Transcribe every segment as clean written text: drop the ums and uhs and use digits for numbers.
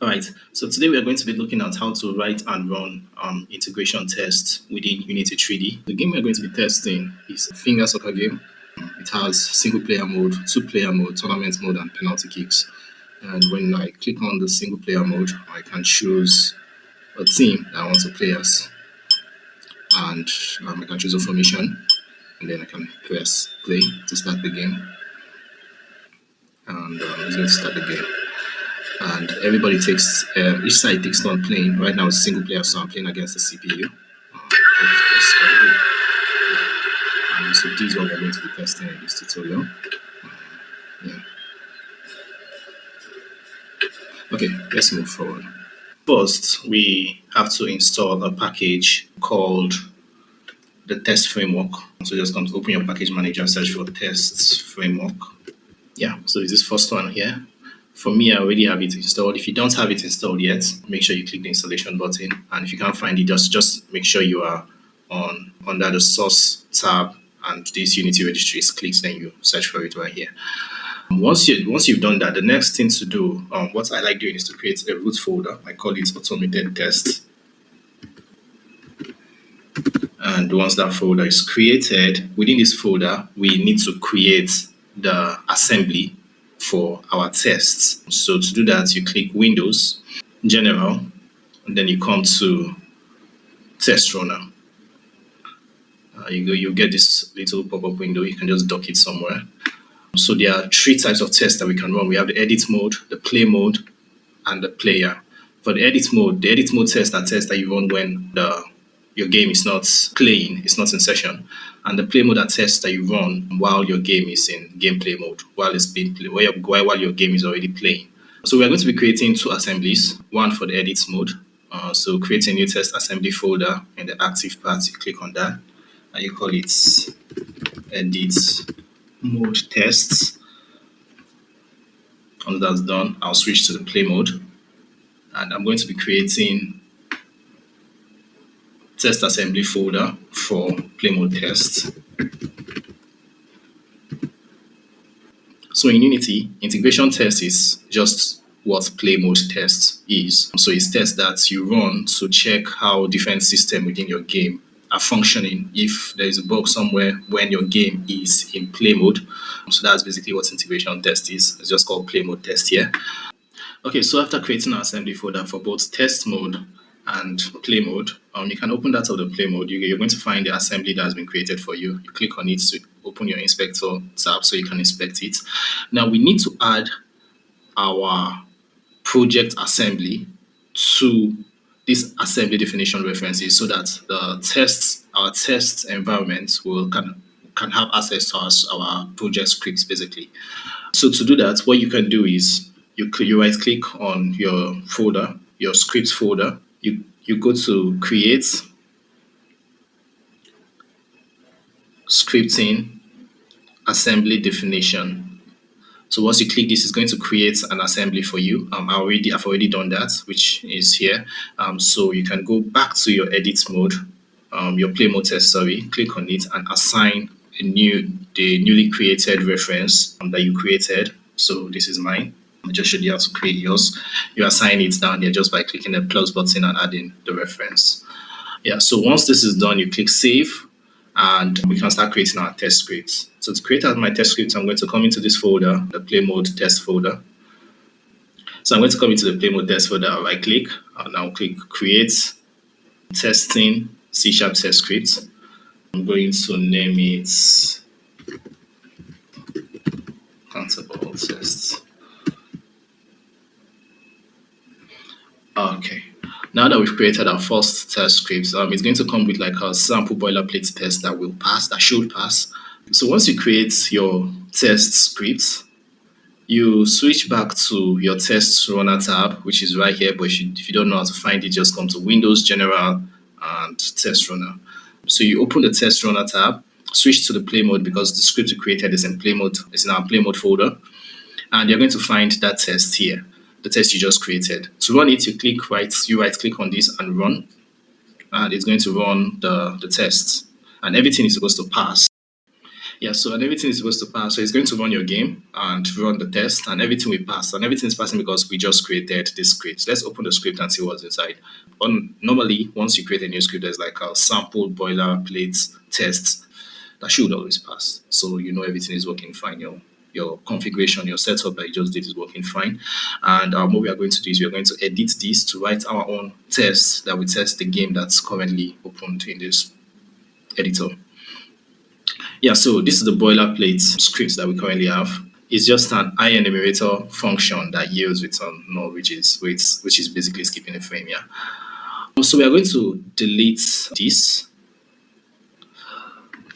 All right, so today we are going to be looking at how to write and run integration tests within Unity3d. The game we are going to be testing is a finger soccer game. It has single player mode, two player mode, tournament mode, and penalty kicks. And when I click on the single player mode, I can choose a team that I want to play as. And I can choose a formation, and then I can press play to start the game. And it's going to start the game. And everybody takes, each side takes turn playing. Right now it's single player, so I'm playing against the CPU. So this is what we're going to be testing in this tutorial. Yeah. Okay, let's move forward. First, we have to install a package called the test framework. So just come to open your package manager and search for tests framework. Yeah, so this first one here. For me, I already have it installed. If you don't have it installed yet, make sure you click the installation button. And if you can't find it, just make sure you are under the source tab and this Unity registry is clicked, then you search for it right here. Once you've done that, the next thing to do, what I like doing is to create a root folder. I call it automated test. And once that folder is created, within this folder, we need to create the assembly for our tests. So to do that, you click Windows, General, and then you come to Test Runner. You get this little pop-up window. You can just dock it somewhere. So there are three types of tests that we can run. We have the edit mode, the play mode, and the player. For the edit mode test are tests that you run when your game is not playing, it's not in session. And the play mode are tests that you run while your game is in gameplay mode, while it's being played, while your game is already playing. So we're going to be creating two assemblies, one for the edit mode. So create a new test assembly folder in the active part. You click on that and you call it edit mode tests. Once that's done, I'll switch to the play mode, and I'm going to be creating test assembly folder for Playmode tests. So in Unity, integration test is just what Playmode test is. So it's tests that you run to check how different systems within your game are functioning. If there is a bug somewhere when your game is in play mode, so that's basically what integration test is. It's just called Playmode test here. Okay, so after creating an assembly folder for both test mode and play mode, you can open that of the play mode. You're going to find the assembly that has been created for you. You click on it to open your inspector tab so you can inspect it. Now we need to add our project assembly to this assembly definition references so that our test environment can have access to our project scripts basically. So to do that, what you can do is you right click on your folder, your scripts folder. You go to create scripting assembly definition. So once you click this, it's going to create an assembly for you. I've already done that, which is here. So you can go back to your edit mode, your play mode test, click on it and assign the newly created reference that you created. So this is mine. I just showed you how to create yours. You assign it down here just by clicking the plus button and adding the reference. Yeah, so once this is done, you click save and we can start creating our test scripts. So to create my test scripts, I'm going to come into this folder, the Playmode test folder. So I'm going to come into the Playmode test folder, I'll right click and I'll click create testing C# test script. I'm going to name it countable tests. Okay, now that we've created our first test script, it's going to come with like a sample boilerplate test that should pass. So once you create your test script, you switch back to your test runner tab, which is right here. But if you don't know how to find it, just come to Windows, General, and Test Runner. So you open the test runner tab, switch to the play mode because the script you created is in play mode. It's in our play mode folder, and you're going to find that test here. The test you just created. To run it, you right click on this and run, and it's going to run the test, and everything is supposed to pass. Yeah, so and everything is supposed to pass. So it's going to run your game and run the test, and everything will pass. And everything is passing because we just created this script. Let's open the script and see what's inside. Normally, once you create a new script, there's like a sample boilerplate test that should always pass. So you know everything is working fine. Your configuration, your setup that you just did is working fine. And what we are going to do is we are going to edit this to write our own test that will test the game that's currently opened in this editor. Yeah, so this is the boilerplate script that we currently have. It's just an enumerator function that yields return null, which is basically skipping a frame. Yeah. So we are going to delete this.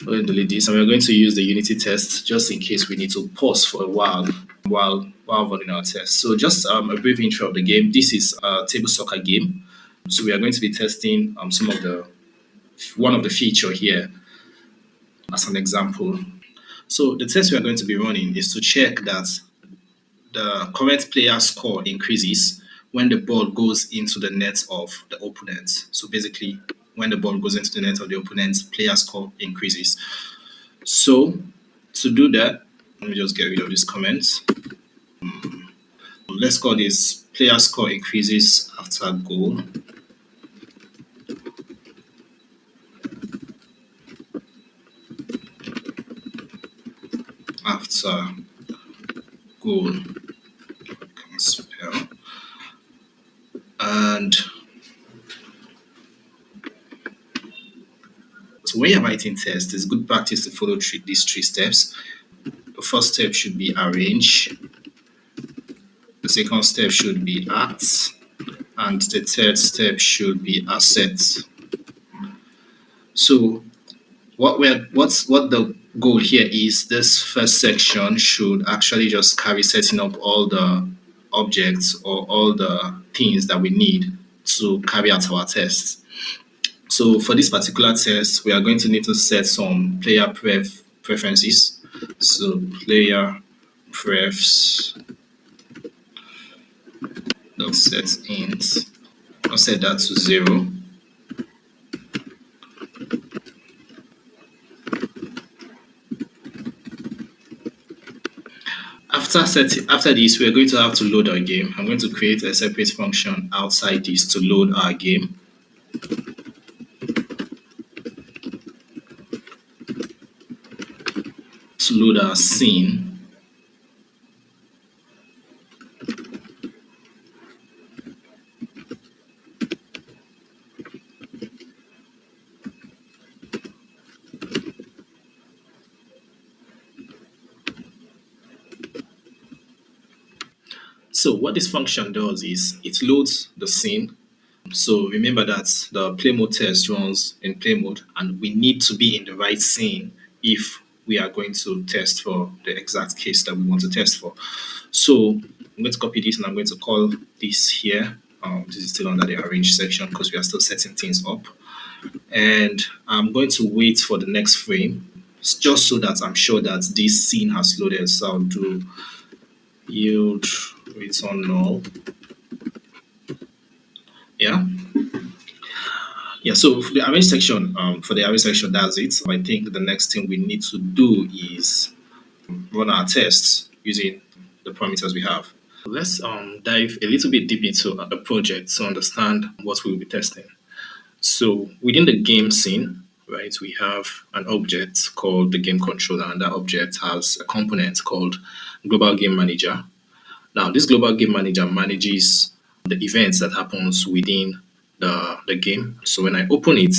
We're going to delete this, and we're going to use the Unity test just in case we need to pause for a while running our test. So just a brief intro of the game. This is a table soccer game. So we are going to be testing one of the feature here as an example. So the test we are going to be running is to check that the current player score increases when the ball goes into the net of the opponent. So basically, when the ball goes into the net of the opponent, player score increases. So to do that, let me just get rid of this comment. Let's call this player score increases after goal. After goal. I can spell. And so when you're writing tests, it's good practice to follow these three steps. The first step should be arrange. The second step should be act. And the third step should be asset. So what the goal here is, this first section should actually just carry setting up all the objects or all the things that we need to carry out our tests. So for this particular test, we are going to need to set some player preferences. So player prefs dot set int. I'll set that to 0. After this, we're going to have to load our game. I'm going to create a separate function outside this to load our game. To load our scene. So what this function does is it loads the scene. So remember that the Playmode test runs in Playmode, and we need to be in the right scene if we are going to test for the exact case that we want to test for. So I'm going to copy this and I'm going to call this here. This is still under the arrange section because we are still setting things up. And I'm going to wait for the next frame just so that I'm sure that this scene has loaded. So I'll do yield return null. Yeah. So for the arrange section, that's it. I think the next thing we need to do is run our tests using the parameters we have. Let's dive a little bit deep into the project to understand what we'll be testing. So within the game scene, right, we have an object called the game controller, and that object has a component called global game manager. Now, this global game manager manages the events that happens within the game. So when I open it,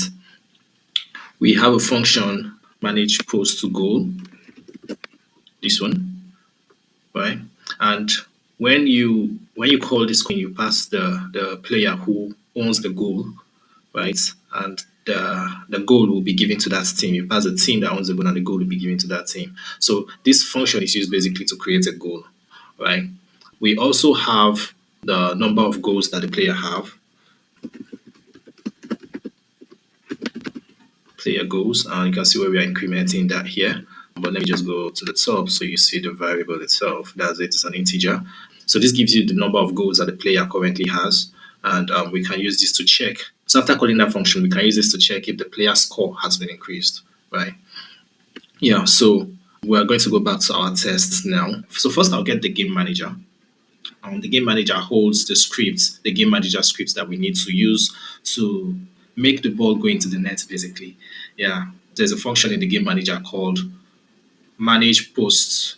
we have a function manage post to goal. This one, right? And when you call this, you pass the player who owns the goal, right? And the goal will be given to that team. You pass the team that owns the goal, and the goal will be given to that team. So this function is used basically to create a goal, right? We also have the number of goals that the player have. Player goals, and you can see where we are incrementing that here. But let me just go to the top so you see the variable itself. That's it, it's an integer. So this gives you the number of goals that the player currently has, and we can use this to check. So after calling that function, we can use this to check if the player score has been increased, right? Yeah, so we're going to go back to our tests now. So first I'll get the game manager. The game manager holds the scripts, the game manager scripts that we need to use to make the ball go into the net, basically. Yeah, there's a function in the game manager called manage post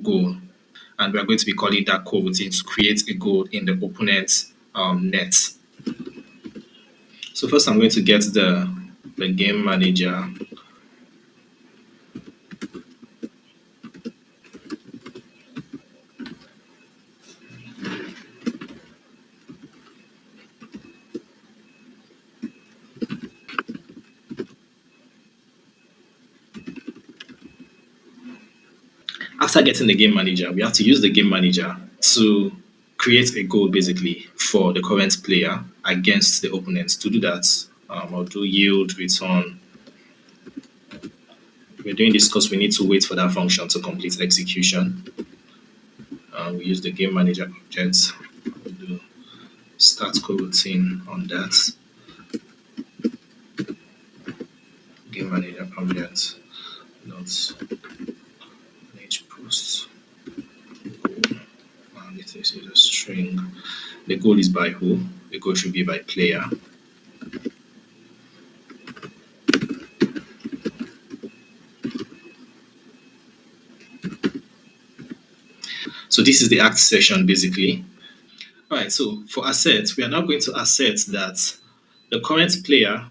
goal, and we're going to be calling that coroutine to create a goal in the opponent's net. So first I'm going to get the game manager. After getting the game manager, we have to use the game manager to create a goal basically for the current player against the opponent. To do that, I'll do yield return. We're doing this because we need to wait for that function to complete execution. We use the game manager object. We'll do start coroutine on that. Game manager object. Not manage post goal. And it is a string. The goal is by who? The goal should be by player. So this is the act session basically. All right, so for assert, we are now going to assert that the current player,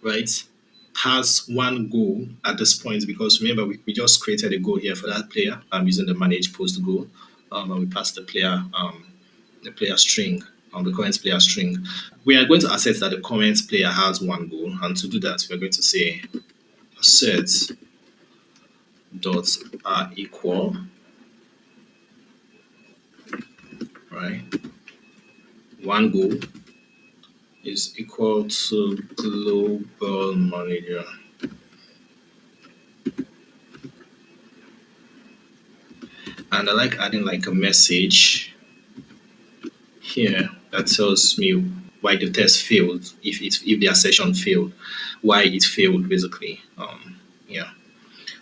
right, has one goal at this point because remember we just created a goal here for that player. I'm using the manage post goal, and we passed the player string, the current player string. We are going to assert that the current player has one goal, and to do that, we're going to say assert dot are equal, right? One goal is equal to global manager. And I like adding like a message here that tells me why the test failed, if the assertion failed, why it failed basically. Yeah.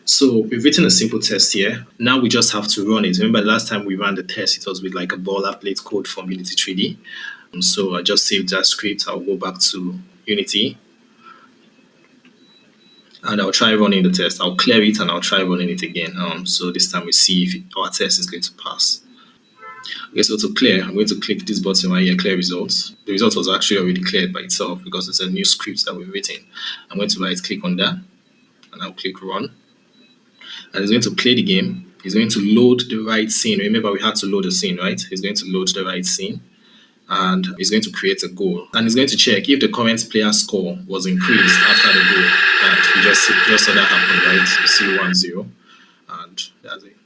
So we've written a simple test here. Now we just have to run it. Remember last time we ran the test, it was with like a boilerplate code from Unity3d. So I just saved that script. I'll go back to Unity and I'll try running the test. I'll clear it and I'll try running it again. So this time we see if our test is going to pass. Okay, so to clear, I'm going to click this button right here, clear results. The result was actually already cleared by itself because it's a new script that we've written. I'm going to right click on that and I'll click run. And it's going to play the game. It's going to load the right scene. Remember, we had to load the scene, right? It's going to load the right scene. And it's going to create a goal. And it's going to check if the current player score was increased after the goal. And we just saw that happen, right? You see 1-0. And that's it.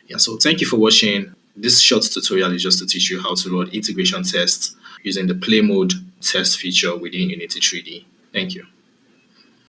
Yeah, so thank you for watching. This short tutorial is just to teach you how to load integration tests using the Playmode test feature within Unity3d. Thank you.